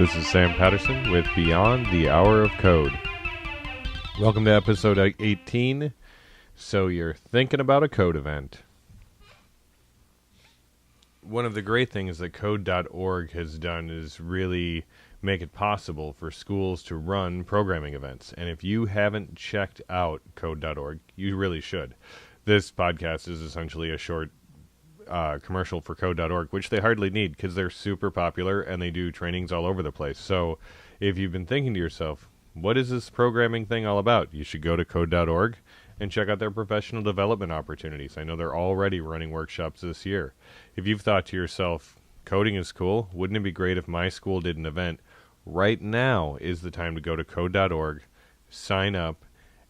This is Sam Patterson with Beyond the Hour of Code. Welcome to episode 18. So you're thinking about a code event. One of the great things that code.org has done is really make it possible for schools to run programming events. And if you haven't checked out code.org, you really should. This podcast is essentially a short commercial for code.org, which they hardly need because they're super popular and they do trainings all over the place. So if you've been thinking to yourself, what is this programming thing all about? You should go to code.org and check out their professional development opportunities. I know they're already running workshops this year. If you've thought to yourself, coding is cool, wouldn't it be great if my school did an event? Right now is the time to go to code.org, sign up,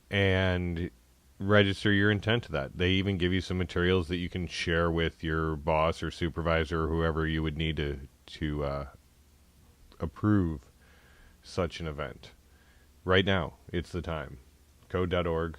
and register your intent to that. They even give you some materials that you can share with your boss or supervisor or whoever you would need to approve such an event. Right now, it's the time. Code.org.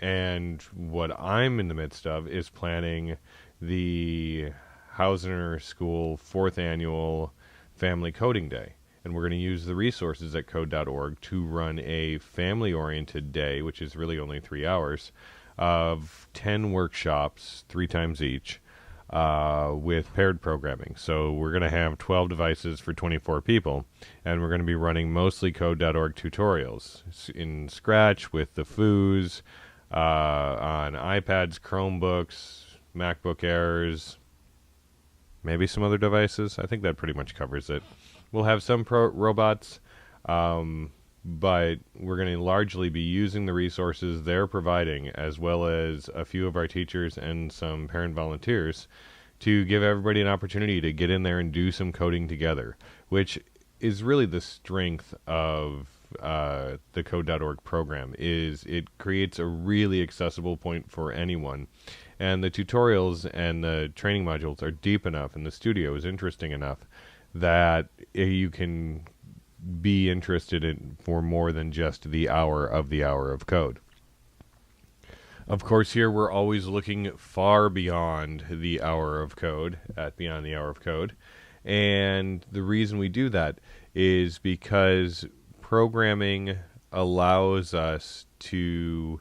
And what I'm in the midst of is planning the Hausner School 4th Annual Family Coding Day. And we're going to use the resources at code.org to run a family-oriented day, which is really only 3 hours, of 10 workshops, 3 times each, with paired programming. So we're going to have 12 devices for 24 people, and we're going to be running mostly code.org tutorials in Scratch with the foos, on iPads, Chromebooks, MacBook Airs, maybe some other devices. I think that pretty much covers it. We'll have some robots, but we're going to largely be using the resources they're providing, as well as a few of our teachers and some parent volunteers, to give everybody an opportunity to get in there and do some coding together, which is really the strength of the code.org program. Is it creates a really accessible point for anyone. And the tutorials and the training modules are deep enough, and the studio is interesting enough that you can be interested in for more than just the hour of code. Of course, here we're always looking far beyond the hour of code at Beyond the Hour of Code. And the reason we do that is because programming allows us to...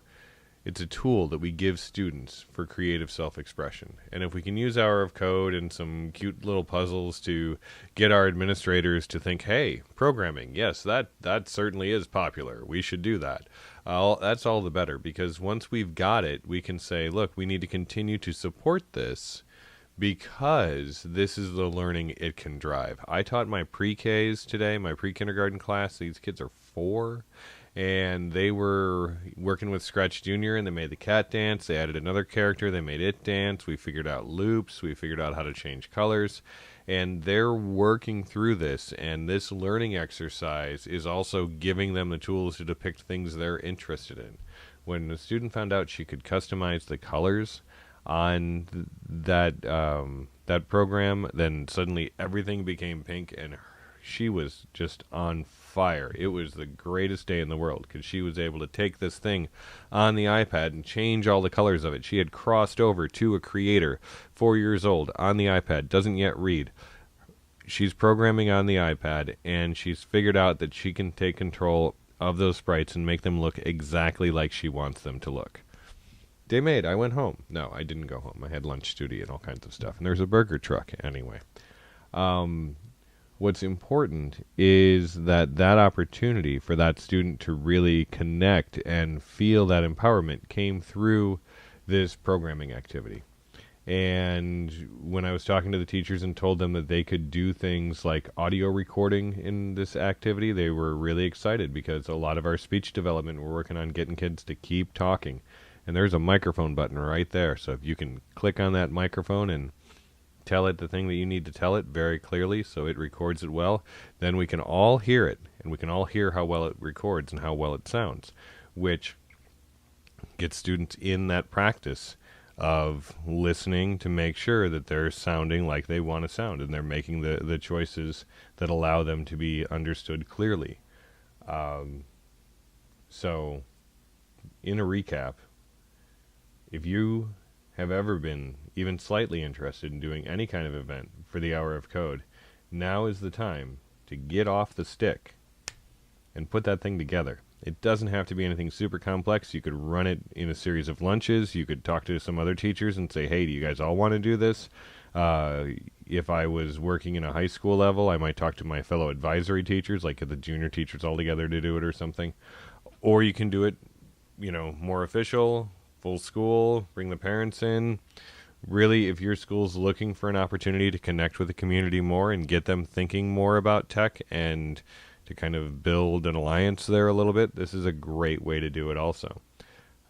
It's a tool that we give students for creative self-expression. And if we can use Hour of Code and some cute little puzzles to get our administrators to think, hey, programming, yes, that certainly is popular. We should do that. That's all the better, because once we've got it, we can say, look, we need to continue to support this because this is the learning it can drive. I taught my pre-Ks today, my pre-kindergarten class. These kids are 4. And they were working with Scratch Jr., and they made the cat dance. They added another character. They made it dance. We figured out loops. We figured out how to change colors. And they're working through this. And this learning exercise is also giving them the tools to depict things they're interested in. When the student found out she could customize the colors on that program, then suddenly everything became pink, and she was just on fire. It was the greatest day in the world because she was able to take this thing on the iPad and change all the colors of it. She had crossed over to a creator, 4 years old, on the iPad, doesn't yet read. She's programming on the iPad, and she's figured out that she can take control of those sprites and make them look exactly like she wants them to look. Day made. I went home. No, I didn't go home. I had lunch duty and all kinds of stuff. And there's a burger truck anyway. What's important is that opportunity for that student to really connect and feel that empowerment came through this programming activity. And when I was talking to the teachers and told them that they could do things like audio recording in this activity, they were really excited because a lot of our speech development, we're working on getting kids to keep talking. And there's a microphone button right there. So if you can click on that microphone and tell it the thing that you need to tell it very clearly so it records it well, then we can all hear it, and we can all hear how well it records and how well it sounds, which gets students in that practice of listening to make sure that they're sounding like they want to sound, and they're making the choices that allow them to be understood clearly. So, in a recap, if you have ever been even slightly interested in doing any kind of event for the Hour of Code, now is the time to get off the stick and put that thing together. It doesn't have to be anything super complex. You could run it in a series of lunches. You could talk to some other teachers and say, hey, do you guys all want to do this? If I was working in a high school level, I might talk to my fellow advisory teachers, like the junior teachers all together to do it or something. Or you can do it, more official, full school, bring the parents in. Really, if your school's looking for an opportunity to connect with the community more and get them thinking more about tech and to kind of build an alliance there a little bit, this is a great way to do it also.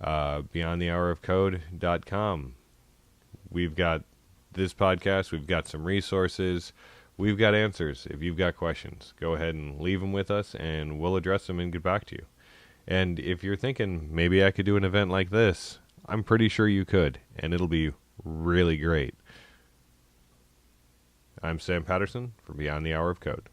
BeyondTheHourOfCode.com. We've got this podcast. We've got some resources. We've got answers. If you've got questions, go ahead and leave them with us, and we'll address them and get back to you. And if you're thinking, maybe I could do an event like this, I'm pretty sure you could, and it'll be really great. I'm Sam Patterson for Beyond the Hour of Code.